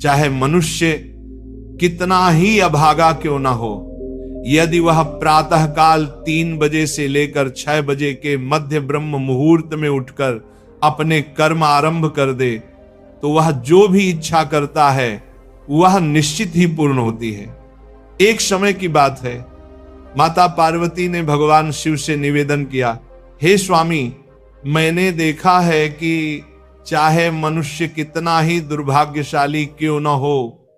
चाहे मनुष्य कितना ही अभागा क्यों ना हो, यदि वह प्रातः काल 3 बजे से लेकर 6 बजे के मध्य ब्रह्म मुहूर्त में उठकर अपने कर्म आरंभ कर दे, तो वह जो भी इच्छा करता है वह निश्चित ही पूर्ण होती है। एक समय की बात है, माता पार्वती ने भगवान शिव से निवेदन किया, हे स्वामी, मैंने देखा है कि चाहे मनुष्य कितना ही दुर्भाग्यशाली क्यों न हो,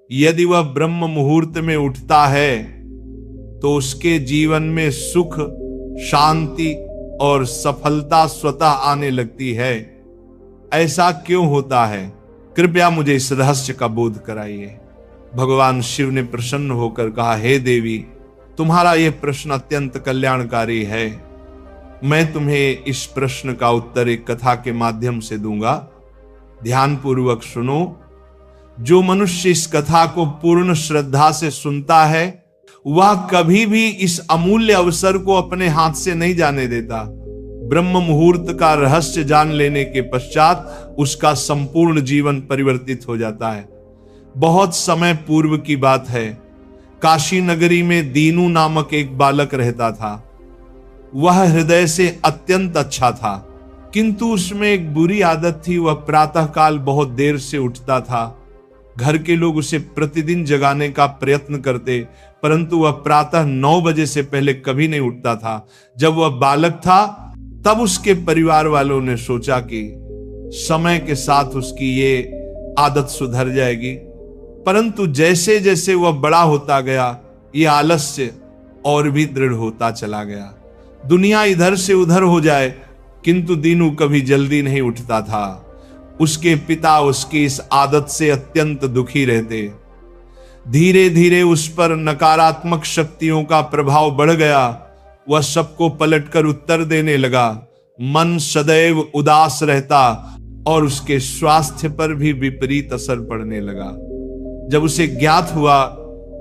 यदि वह ब्रह्म मुहूर्त में उठता है तो उसके जीवन में सुख, शांति और सफलता स्वतः आने लगती है। ऐसा क्यों होता है? कृपया मुझे इस रहस्य का बोध कराइए। भगवान शिव ने प्रसन्न होकर कहा, हे देवी, तुम्हारा यह प्रश्न अत्यंत कल्याणकारी है। मैं तुम्हें इस प्रश्न का उत्तर एक कथा के माध्यम से दूंगा। ध्यानपूर्वक सुनो। जो मनुष्य इस कथा को पूर्ण श्रद्धा से सुनता है वह कभी भी इस अमूल्य अवसर को अपने हाथ से नहीं जाने देता। ब्रह्म मुहूर्त का रहस्य जान लेने के पश्चात उसका संपूर्ण जीवन परिवर्तित हो जाता है। बहुत समय पूर्व की बात है, काशी नगरी में दीनू नामक एक बालक रहता था। वह हृदय से अत्यंत अच्छा था, किंतु उसमें एक बुरी आदत थी। वह प्रातःकाल बहुत देर से उठता था। घर के लोग उसे प्रतिदिन जगाने का प्रयत्न करते, परंतु वह प्रातः 9 बजे से पहले कभी नहीं उठता था। जब वह बालक था तब उसके परिवार वालों ने सोचा कि समय के साथ उसकी ये आदत सुधर जाएगी, परंतु जैसे जैसे वह बड़ा होता गया ये आलस्य और भी दृढ़ होता चला गया। दुनिया इधर से उधर हो जाए, किंतु दीनू कभी जल्दी नहीं उठता था। उसके पिता उसकी इस आदत से अत्यंत दुखी रहते। धीरे धीरे उस पर नकारात्मक शक्तियों का प्रभाव बढ़ गया। वह सबको पलटकर उत्तर देने लगा। मन सदैव उदास रहता और उसके स्वास्थ्य पर भी विपरीत असर पड़ने लगा। जब उसे ज्ञात हुआ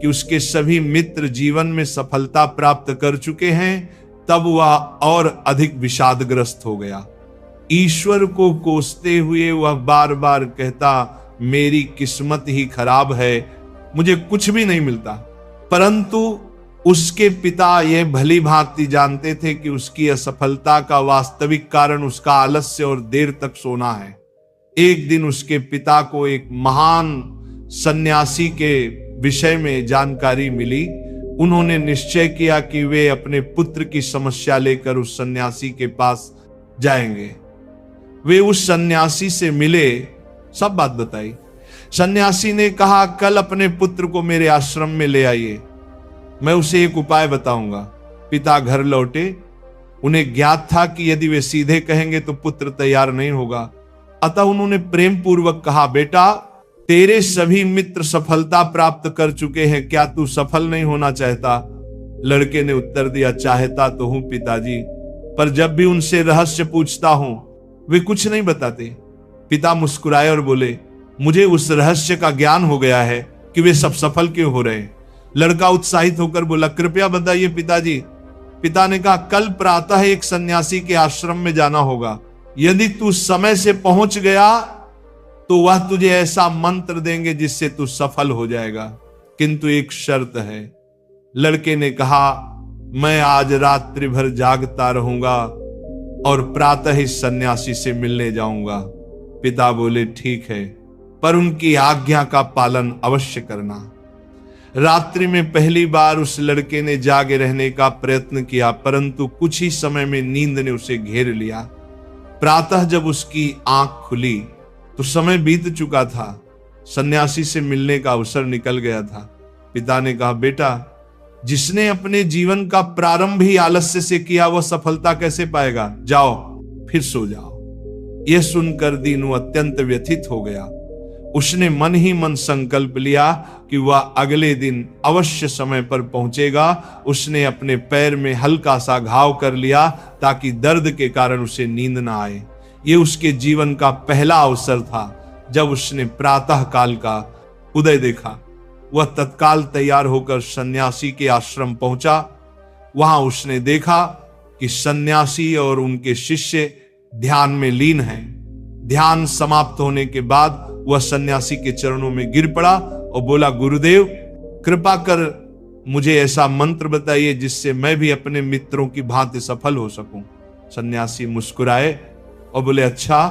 कि उसके सभी मित्र जीवन में सफलता प्राप्त कर चुके हैं, तब वह और अधिक विषादग्रस्त हो गया। ईश्वर को कोसते हुए वह बार बार कहता, मेरी किस्मत ही खराब है, मुझे कुछ भी नहीं मिलता। परंतु उसके पिता यह भली भांति जानते थे कि उसकी असफलता का वास्तविक कारण उसका आलस्य और देर तक सोना है। एक दिन उसके पिता को एक महान सन्यासी के विषय में जानकारी मिली। उन्होंने निश्चय किया कि वे अपने पुत्र की समस्या लेकर उस सन्यासी के पास जाएंगे। वे उस सन्यासी से मिले, सब बात बताई। सन्यासी ने कहा, कल अपने पुत्र को मेरे आश्रम में ले आइए, मैं उसे एक उपाय बताऊंगा। पिता घर लौटे। उन्हें ज्ञात था कि यदि वे सीधे कहेंगे तो पुत्र तैयार नहीं होगा, अतः उन्होंने प्रेम पूर्वक कहा, बेटा, तेरे सभी मित्र सफलता प्राप्त कर चुके हैं, क्या तू सफल नहीं होना चाहता? लड़के ने उत्तर दिया, चाहता तो हूं पिताजी, पर जब भी उनसे रहस्य पूछता हूं वे कुछ नहीं बताते। पिता मुस्कुराए और बोले, मुझे उस रहस्य का ज्ञान हो गया है कि वे सब सफल क्यों हो रहे हैं। लड़का उत्साहित होकर बोला, कृपया बताइए पिताजी। पिता ने कहा, कल प्रातः एक सन्यासी के आश्रम में जाना होगा। यदि तू समय से पहुंच गया तो वह तुझे ऐसा मंत्र देंगे जिससे तू सफल हो जाएगा, किंतु एक शर्त है। लड़के ने कहा, मैं आज रात्रि भर जागता रहूंगा और प्रातः इस सन्यासी से मिलने जाऊंगा। पिता बोले, ठीक है, पर उनकी आज्ञा का पालन अवश्य करना। रात्रि में पहली बार उस लड़के ने जागे रहने का प्रयत्न किया, परंतु कुछ ही समय में नींद ने उसे घेर लिया। प्रातः जब उसकी आंख खुली तो समय बीत चुका था। सन्यासी से मिलने का अवसर निकल गया था। पिता ने कहा, बेटा, जिसने अपने जीवन का प्रारंभ ही आलस्य से किया वह सफलता कैसे पाएगा? जाओ फिर सो जाओ। यह सुनकर दीनू अत्यंत व्यथित हो गया। उसने मन ही मन संकल्प लिया कि वह अगले दिन अवश्य समय पर पहुंचेगा। उसने अपने पैर में हल्का सा घाव कर लिया ताकि दर्द के कारण उसे नींद ना आए। यह उसके जीवन का पहला अवसर था। जब उसने प्रातः काल का उदय देखा, वह तत्काल तैयार होकर सन्यासी के आश्रम पहुंचा। वहां उसने देखा कि सन्यासी और उनके शिष्य ध्यान में लीन हैं। ध्यान समाप्त होने के बाद वह सन्यासी के चरणों में गिर पड़ा और बोला, गुरुदेव कृपा कर मुझे ऐसा मंत्र बताइए जिससे मैं भी अपने मित्रों की भांति सफल हो सकूं। सन्यासी मुस्कुराए और बोले, अच्छा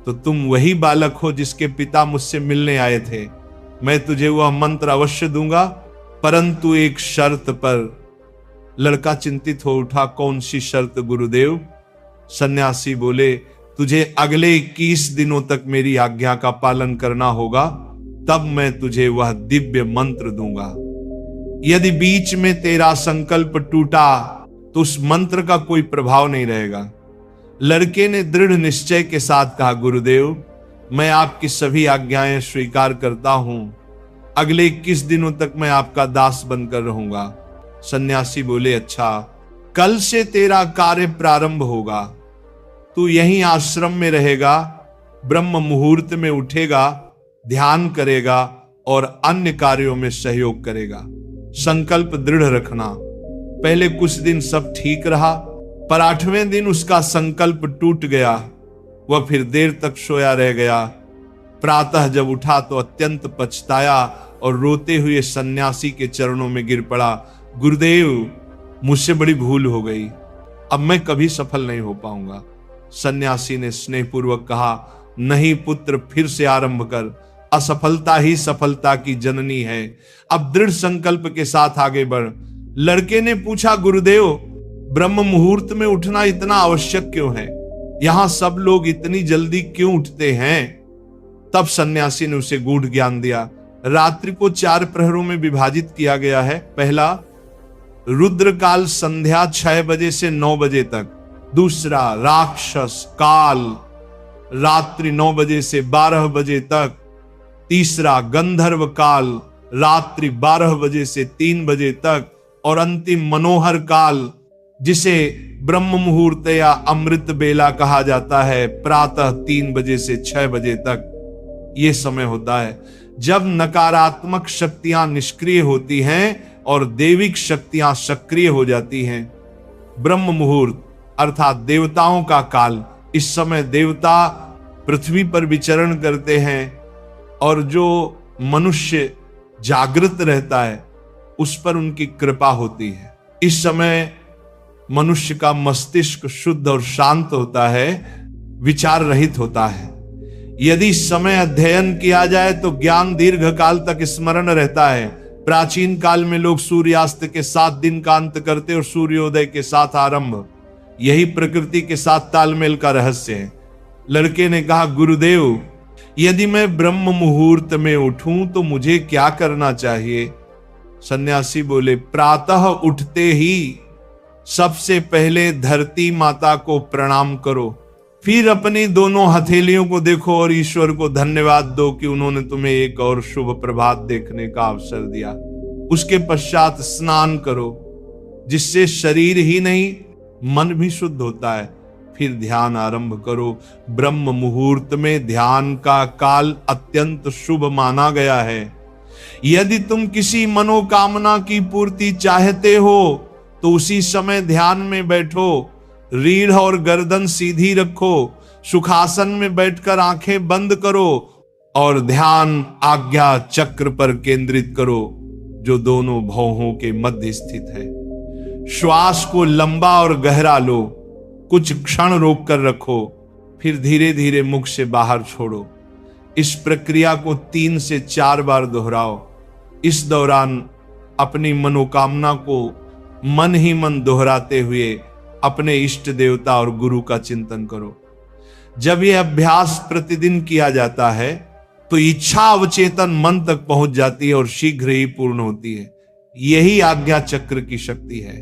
तो तुम वही बालक हो जिसके पिता मुझसे मिलने आए थे। मैं तुझे वह मंत्र अवश्य दूंगा, परंतु एक शर्त पर। लड़का चिंतित हो उठा, कौन सी शर्त गुरुदेव? सन्यासी बोले, तुझे अगले 21 दिनों तक मेरी आज्ञा का पालन करना होगा, तब मैं तुझे वह दिव्य मंत्र दूंगा। यदि बीच में तेरा संकल्प टूटा तो उस मंत्र का कोई प्रभाव नहीं रहेगा। लड़के ने दृढ़ निश्चय के साथ कहा, गुरुदेव मैं आपकी सभी आज्ञाएं स्वीकार करता हूं, अगले 21 दिनों तक मैं आपका दास बनकर रहूंगा। सन्यासी बोले, अच्छा कल से तेरा कार्य प्रारंभ होगा। तू यहीं आश्रम में रहेगा, ब्रह्म मुहूर्त में उठेगा, ध्यान करेगा और अन्य कार्यों में सहयोग करेगा। संकल्प दृढ़ रखना। पहले कुछ दिन सब ठीक रहा, पर 8वें दिन उसका संकल्प टूट गया। वह फिर देर तक सोया रह गया। प्रातः जब उठा तो अत्यंत पछताया और रोते हुए सन्यासी के चरणों में गिर पड़ा, गुरुदेव मुझसे बड़ी भूल हो गई, अब मैं कभी सफल नहीं हो पाऊंगा। सन्यासी ने स्नेहपूर्वक कहा, नहीं पुत्र, फिर से आरंभ कर, असफलता ही सफलता की जननी है। अब दृढ़ संकल्प के साथ आगे बढ़। लड़के ने पूछा, गुरुदेव ब्रह्म मुहूर्त में उठना इतना आवश्यक क्यों है? यहां सब लोग इतनी जल्दी क्यों उठते हैं? तब सन्यासी ने उसे गूढ़ ज्ञान दिया। रात्रि को 4 प्रहरों में विभाजित किया गया है। पहला, रुद्रकाल संध्या 6 बजे से 9 बजे तक। दूसरा, राक्षस काल रात्रि 9 बजे से 12 बजे तक। तीसरा, गंधर्व काल रात्रि 12 बजे से 3 बजे तक। और अंतिम, मनोहर काल, जिसे ब्रह्म मुहूर्त या अमृत बेला कहा जाता है, प्रातः 3 बजे से 6 बजे तक। यह समय होता है जब नकारात्मक शक्तियां निष्क्रिय होती हैं और दैविक शक्तियां सक्रिय हो जाती हैं। ब्रह्म मुहूर्त अर्थात देवताओं का काल। इस समय देवता पृथ्वी पर विचरण करते हैं और जो मनुष्य जागृत रहता है उस पर उनकी कृपा होती है। इस समय मनुष्य का मस्तिष्क शुद्ध और शांत होता है, विचार रहित होता है। यदि समय अध्ययन किया जाए तो ज्ञान दीर्घ काल तक स्मरण रहता है। प्राचीन काल में लोग सूर्यास्त के साथ दिन का अंत करते और सूर्योदय के साथ आरंभ। यही प्रकृति के साथ तालमेल का रहस्य है। लड़के ने कहा, गुरुदेव यदि मैं ब्रह्म मुहूर्त में उठूं तो मुझे क्या करना चाहिए? सन्यासी बोले, प्रातः उठते ही सबसे पहले धरती माता को प्रणाम करो, फिर अपनी दोनों हथेलियों को देखो और ईश्वर को धन्यवाद दो कि उन्होंने तुम्हें एक और शुभ प्रभात देखने का अवसर दिया। उसके पश्चात स्नान करो, जिससे शरीर ही नहीं मन भी शुद्ध होता है। फिर ध्यान आरंभ करो। ब्रह्म मुहूर्त में ध्यान का काल अत्यंत शुभ माना गया है। यदि तुम किसी मनोकामना की पूर्ति चाहते हो तो उसी समय ध्यान में बैठो। रीढ़ और गर्दन सीधी रखो, सुखासन में बैठकर आंखें बंद करो और ध्यान आज्ञा चक्र पर केंद्रित करो, जो दोनों भौहों के मध्य स्थित है। श्वास को लंबा और गहरा लो, कुछ क्षण रोक कर रखो, फिर धीरे धीरे मुख से बाहर छोड़ो। इस प्रक्रिया को 3 से 4 बार दोहराओ। इस दौरान अपनी मनोकामना को मन ही मन दोहराते हुए अपने इष्ट देवता और गुरु का चिंतन करो। जब यह अभ्यास प्रतिदिन किया जाता है तो इच्छा अवचेतन मन तक पहुंच जाती है और शीघ्र ही पूर्ण होती है। यही आज्ञा चक्र की शक्ति है।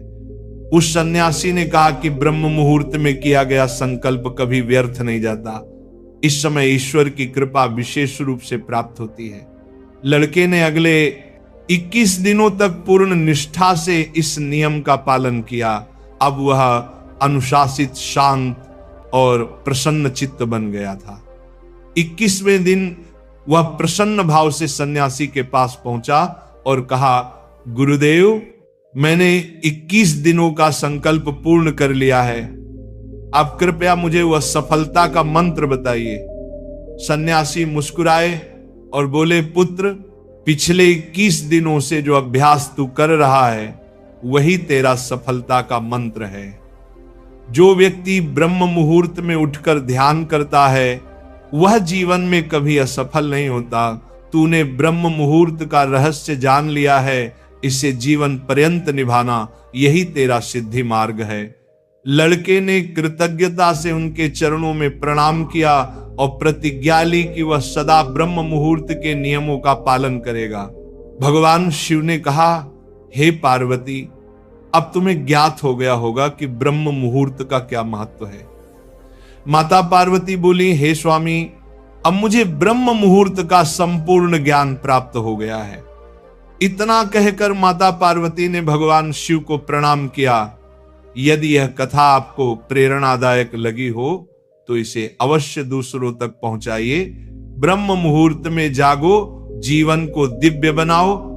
उस सन्यासी ने कहा कि ब्रह्म मुहूर्त में किया गया संकल्प कभी व्यर्थ नहीं जाता। इस समय ईश्वर की कृपा विशेष रूप से प्राप्त होती है। लड़के ने अगले 21 दिनों तक पूर्ण निष्ठा से इस नियम का पालन किया। अब वह अनुशासित, शांत और प्रसन्न चित्त बन गया था। 21वें दिन वह प्रसन्न भाव से सन्यासी के पास पहुंचा और कहा, गुरुदेव मैंने 21 दिनों का संकल्प पूर्ण कर लिया है, अब कृपया मुझे वह सफलता का मंत्र बताइए। सन्यासी मुस्कुराए और बोले, पुत्र, पिछले 21 दिनों से जो अभ्यास तू कर रहा है वही तेरा सफलता का मंत्र है। जो व्यक्ति ब्रह्म मुहूर्त में उठकर ध्यान करता है वह जीवन में कभी असफल नहीं होता। तूने ब्रह्म मुहूर्त का रहस्य जान लिया है, इसे जीवन पर्यंत निभाना यही तेरा सिद्धि मार्ग है। लड़के ने कृतज्ञता से उनके चरणों में प्रणाम किया और प्रतिज्ञा ली कि वह सदा ब्रह्म मुहूर्त के नियमों का पालन करेगा। भगवान शिव ने कहा, हे पार्वती, अब तुम्हें ज्ञात हो गया होगा कि ब्रह्म मुहूर्त का क्या महत्व है। माता पार्वती बोली, हे स्वामी, अब मुझे ब्रह्म मुहूर्त का संपूर्ण ज्ञान प्राप्त हो गया है। इतना कहकर माता पार्वती ने भगवान शिव को प्रणाम किया। यदि यह कथा आपको प्रेरणादायक लगी हो तो इसे अवश्य दूसरों तक पहुंचाइए। ब्रह्म मुहूर्त में जागो, जीवन को दिव्य बनाओ